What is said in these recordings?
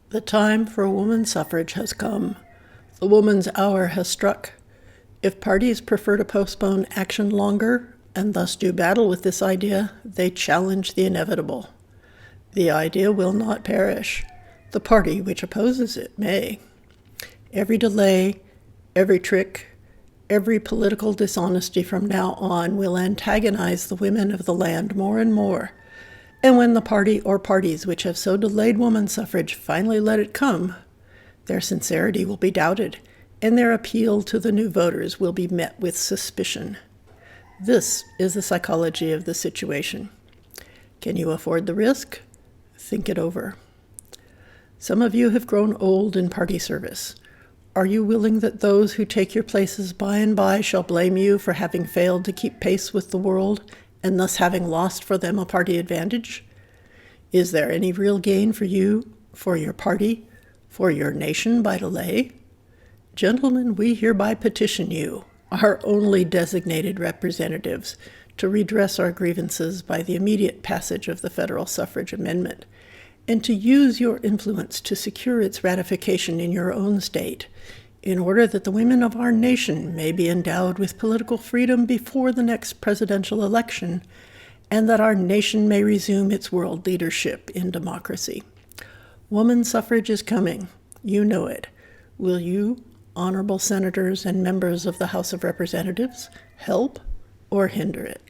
The time for women's suffrage has come. The woman's hour has struck. If parties prefer to postpone action longer, and thus do battle with this idea, they challenge the inevitable. The idea will not perish. The party which opposes it may. Every delay, every trick, every political dishonesty from now on will antagonize the women of the land more and more. And when the party or parties which have so delayed women's suffrage finally let it come, their sincerity will be doubted, and their appeal to the new voters will be met with suspicion. This is the psychology of the situation. Can you afford the risk? Think it over. Some of you have grown old in party service. Are you willing that those who take your places by and by shall blame you for having failed to keep pace with the world, and thus having lost for them a party advantage? Is there any real gain for you, for your party, for your nation by delay? Gentlemen, we hereby petition you, our only designated representatives, to redress our grievances by the immediate passage of the federal suffrage amendment, and to use your influence to secure its ratification in your own state, in order that the women of our nation may be endowed with political freedom before the next presidential election, and that our nation may resume its world leadership in democracy. Woman suffrage is coming. You know it. Will you, honorable senators and members of the House of Representatives, help or hinder it?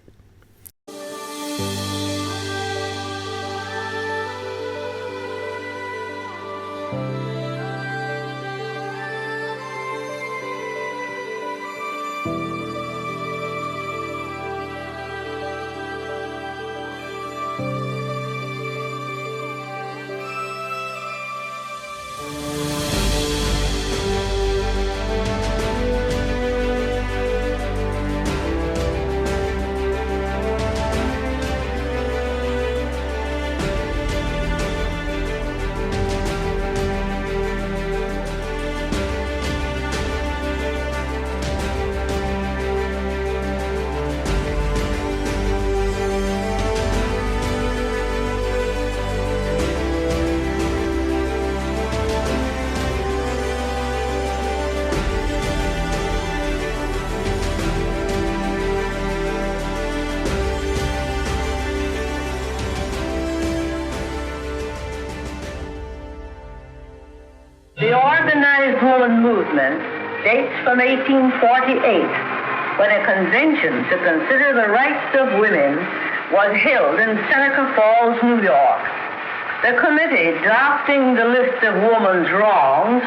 The organized woman movement dates from 1848, when a convention to consider the rights of women was held in Seneca Falls, New York. The committee drafting the list of woman's wrongs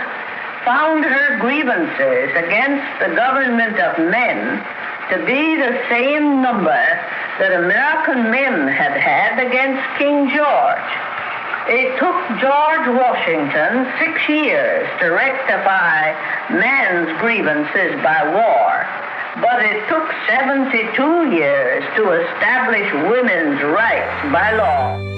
found her grievances against the government of men to be the same number that American men had had against King George. It took George Washington 6 years to rectify man's grievances by war, but it took 72 years to establish women's rights by law.